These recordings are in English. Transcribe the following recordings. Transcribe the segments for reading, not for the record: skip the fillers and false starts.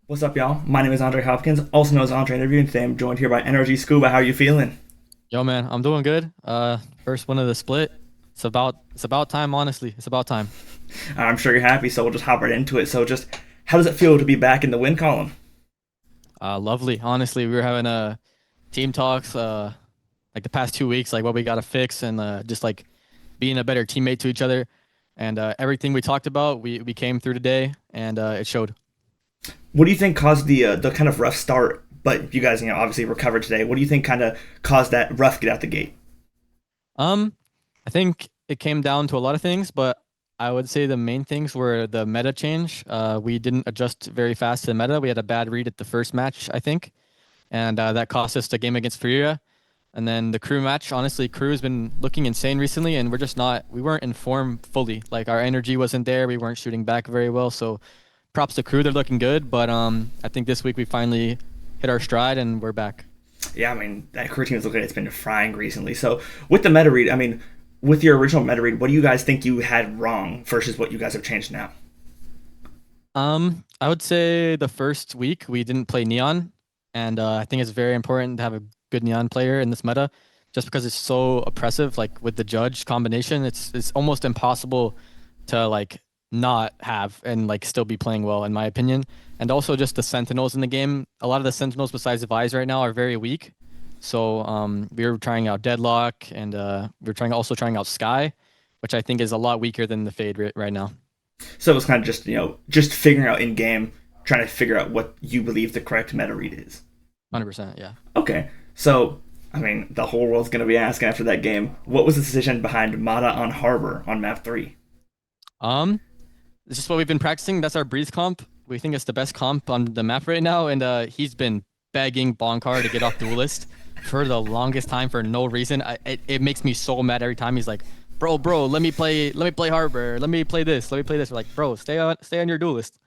What's up, y'all? My name is Andre Hopkins, also known as Andre Interview, and today I'm joined here by NRG Skuba. How are you feeling? Yo, man, I'm doing good. First one of the split. It's about time, honestly. It's about time. I'm sure you're happy, so we'll just hop right into it. So, just how does it feel to be back in the win column? Lovely. Honestly, we were having team talks like the past 2 weeks, like what we gotta fix and just like being a better teammate to each other. And everything we talked about, we came through today, and it showed. What do you think caused the kind of rough start? But you guys, obviously recovered today. What do you think kind of caused that rough get out the gate? Um, I think it came down to a lot of things, but I would say the main things were the meta change. We didn't adjust very fast to the meta. We had a bad read at the first match, I think, and that cost us the game against Furia. And then the crew match, honestly, crew has been looking insane recently, and we weren't in form fully. Like our energy wasn't there. We weren't shooting back very well. So props to crew, they're looking good. But I think this week we finally hit our stride and we're back. Yeah, that crew team is looking like it's been frying recently. So, with the meta read, with your original meta read, what do you guys think you had wrong versus what you guys have changed now? I would say the first week we didn't play Neon, and I think it's very important to have a good Neon player in this meta, just because it's so oppressive. Like with the Judge combination, it's almost impossible to like not have and like still be playing well, in my opinion. And also just the Sentinels in the game. A lot of the Sentinels besides Device right now are very weak. So we were trying out Deadlock, and we were trying out Sky, which I think is a lot weaker than the Fade right now. So it was kind of just just figuring out in game, trying to figure out what you believe the correct meta read is. 100%, yeah. Okay, so the whole world's gonna be asking after that game, what was the decision behind Mada on Harbor on map three? Um, it's just what we've been practicing. That's our breeze comp. We think it's the best comp on the map right now, and he's been begging Bonkar to get off duelist for the longest time for no reason. It makes me so mad every time he's like, bro, let me play Harbor, let me play this, let me play this. We're like, bro, stay on your duelist.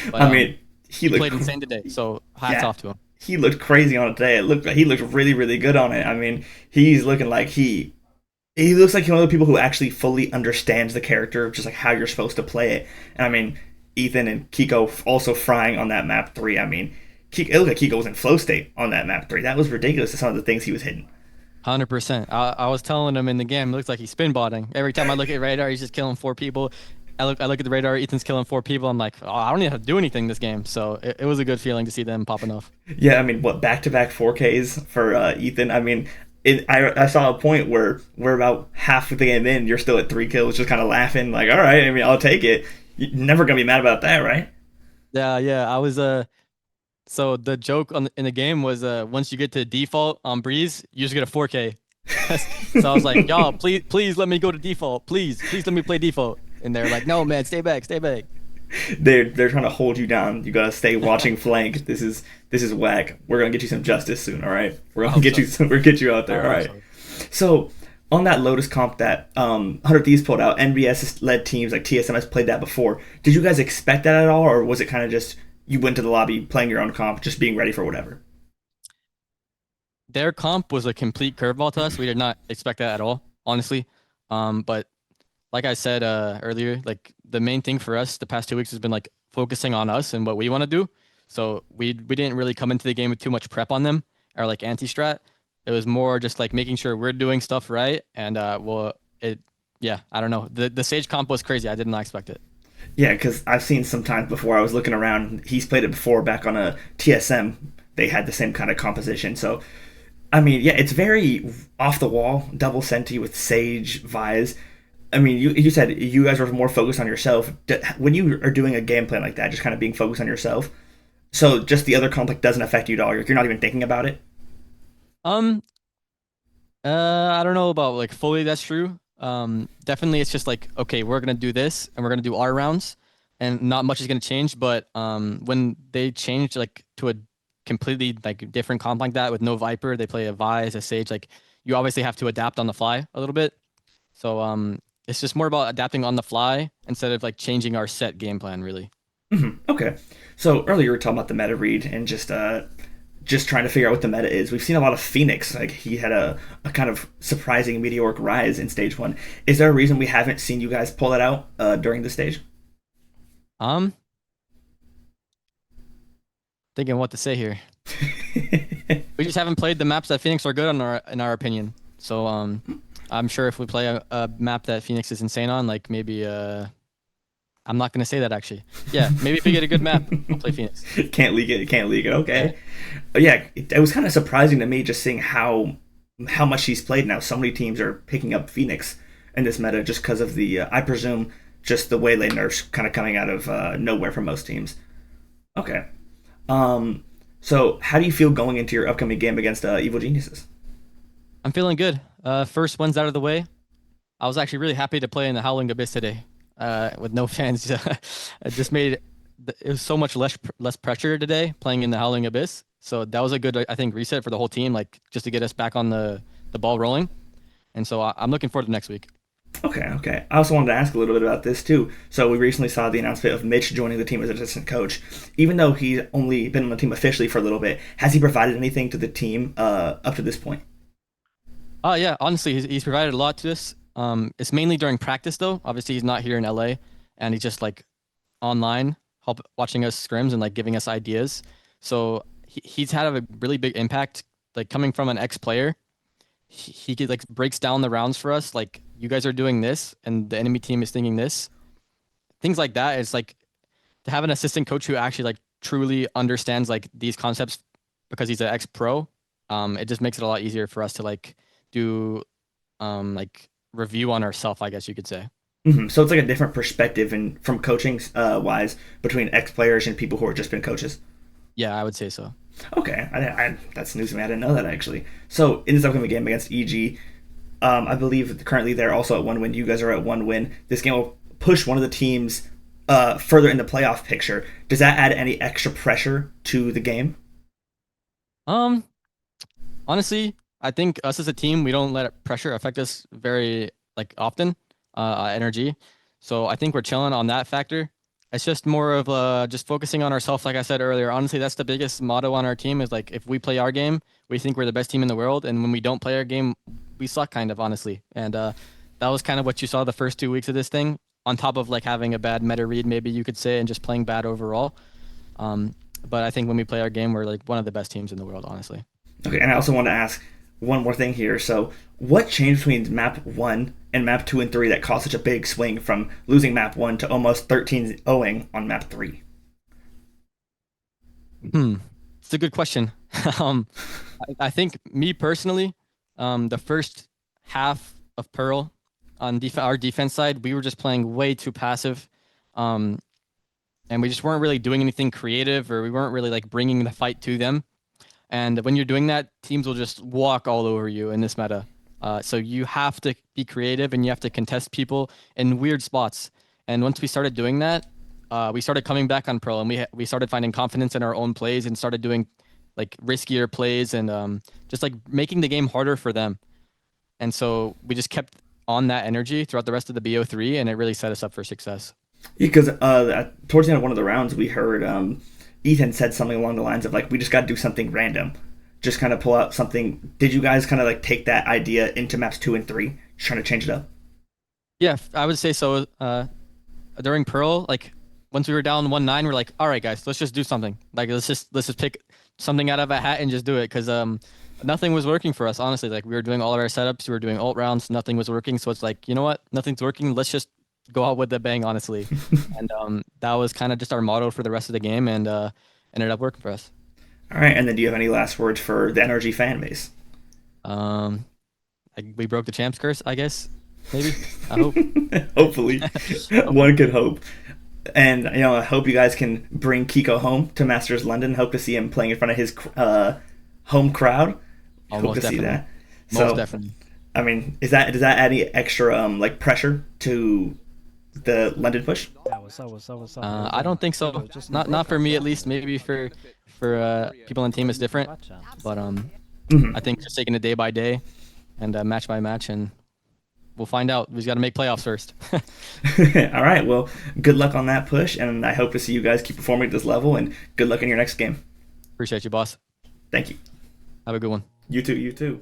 But I mean, he he looked played insane today, so hats yeah, off to him. he looked crazy on it today. It looked like he looked really really good on it. He's looking like he looks like one of the people who actually fully understands the character, just like how you're supposed to play it. And Ethan and Keiko also frying on that map three. It looked like Keiko was in flow state on that map three. That was ridiculous to some of the things he was hitting. 100%. I was telling him in the game, it looks like he's spin botting. Every time I look at radar, he's just killing four people. I look at the radar, Ethan's killing four people. I'm like, oh, I don't even have to do anything this game. So it was a good feeling to see them popping off. Yeah, what back to back 4Ks for Ethan? I saw a point where we're about half of the game in, you're still at 3 kills, just kind of laughing, like, all right, I'll take it. You're never gonna be mad about that, right? Yeah, yeah. I was so the joke in the game was once you get to default on Breeze, you just get a 4K. So I was like, y'all, please let me go to default. Please let me play default. And they're like, no, man, stay back, stay back. They're trying to hold you down. You gotta stay watching flank. This is whack. We're gonna get you some justice soon, all right? We're I gonna hope get you so. some. We're gonna get you out I there, all hope right? so. So on that Lotus comp that 100 Thieves pulled out, NBS led teams like TSM has played that before. Did you guys expect that at all, or was it kind of just you went to the lobby playing your own comp, just being ready for whatever? Their comp was a complete curveball to us. We did not expect that at all, honestly. But like I said earlier, like the main thing for us the past 2 weeks has been like focusing on us and what we want to do. So we didn't really come into the game with too much prep on them or like anti-strat. It was more just like making sure we're doing stuff right. And well, it yeah, I don't know. The Sage comp was crazy. I did not expect it. Yeah, because I've seen sometimes before. I was looking around. He's played it before back on a TSM. They had the same kind of composition. So yeah, it's very off the wall, double senti with Sage, Vise. You said you guys are more focused on yourself. When you are doing a game plan like that, just kind of being focused on yourself. So just the other conflict doesn't affect you at all. You're not even thinking about it. Um, I don't know about like fully that's true. Definitely it's just like, okay, we're gonna do this and we're gonna do our rounds and not much is gonna change. But when they change like to a completely like different comp like that with no Viper, they play a Vise, a Sage, like you obviously have to adapt on the fly a little bit. So it's just more about adapting on the fly instead of like changing our set game plan really. Okay. So earlier you were talking about the meta read and just trying to figure out what the meta is. We've seen a lot of Phoenix. Like he had a kind of surprising meteoric rise in stage one. Is there a reason we haven't seen you guys pull that out during the stage? Um, Thinking what to say here. We just haven't played the maps that Phoenix are good on in our opinion. So I'm sure if we play a map that Phoenix is insane on, like maybe I'm not gonna say that actually. Yeah, maybe if we get a good map, we'll play Phoenix. Can't leak it. Can't leak it. Okay. Yeah, it was kind of surprising to me just seeing how much he's played now. So many teams are picking up Phoenix in this meta just because of the I presume just the waylay nerfs kind of coming out of nowhere for most teams. Okay. So how do you feel going into your upcoming game against Evil Geniuses? I'm feeling good. First one's out of the way. I was actually really happy to play in the Howling Abyss today, with no fans. It just made it was so much less pressure today playing in the Howling Abyss. So that was a good, I think, reset for the whole team, like just to get us back on the ball rolling. And so I'm looking forward to next week. Okay, okay. I also wanted to ask a little bit about this too. So we recently saw the announcement of Mitch joining the team as assistant coach. Even though he's only been on the team officially for a little bit, has he provided anything to the team up to this point? Oh yeah, honestly, he's provided a lot to us. It's mainly during practice though. Obviously, he's not here in LA, and he's just like online, watching us scrims and like giving us ideas. So he's had a really big impact. Like coming from an ex-player, he could like breaks down the rounds for us. Like you guys are doing this, and the enemy team is thinking this. Things like that. It's like to have an assistant coach who actually like truly understands like these concepts because he's an ex-pro. It just makes it a lot easier for us to like do like review on ourselves, I guess you could say. So it's like a different perspective and from coaching wise between ex players and people who have just been coaches. Yeah, I would say so. Okay, that's news to me. I didn't know that actually. So in this upcoming game against EG, I believe currently they're also at 1 win. You guys are at 1 win. This game will push one of the teams further in the playoff picture. Does that add any extra pressure to the game? Honestly, I think us as a team, we don't let pressure affect us very like often at NRG. So I think we're chilling on that factor. It's just more of just focusing on ourselves, like I said earlier. Honestly, that's the biggest motto on our team is like if we play our game, we think we're the best team in the world, and when we don't play our game, we suck kind of honestly. And that was kind of what you saw the first 2 weeks of this thing. On top of like having a bad meta read, maybe you could say, and just playing bad overall. But I think when we play our game, we're like one of the best teams in the world, honestly. Okay, and I also want to ask one more thing here. So, what changed between map 1 and map 2 and 3 that caused such a big swing from losing map 1 to almost 13-0ing on map 3? It's a good question. I think me personally, the first half of Pearl on our defense side, we were just playing way too passive. And we just weren't really doing anything creative, or we weren't really like bringing the fight to them. And when you're doing that, teams will just walk all over you in this meta. So you have to be creative and you have to contest people in weird spots. And once we started doing that, we started coming back on Pearl, and we started finding confidence in our own plays and started doing like riskier plays and just like making the game harder for them. And so we just kept on that energy throughout the rest of the BO3, and it really set us up for success. Because towards the end of one of the rounds, we heard Ethan said something along the lines of like, we just got to do something random, just kind of pull out something. Did you guys kind of like take that idea into maps 2 and 3, just trying to change it up? Yeah, I would say so. During Pearl, like once we were down 1-9, we're like, all right, guys, let's just do something. Like let's just pick something out of a hat and just do it, because nothing was working for us, honestly. Like we were doing all of our setups, we were doing ult rounds, nothing was working. So it's like, you know what, nothing's working. Let's just go out with a bang, honestly. And that was kind of just our motto for the rest of the game, and ended up working for us. All right, and then do you have any last words for the NRG fan base? We broke the champs curse, I guess. Maybe. I hope. Hopefully. One could hope. And I hope you guys can bring Keiko home to Masters London. Hope to see him playing in front of his home crowd. Hope to see that. Most definitely. I mean, does that add any extra like pressure to the London push? I don't think so. Not for me at least. Maybe for people on the team is different. But I think just taking it day by day and match by match, and we'll find out. We've got to make playoffs first. All right. Well, good luck on that push, and I hope to see you guys keep performing at this level. And good luck in your next game. Appreciate you, boss. Thank you. Have a good one. You too. You too.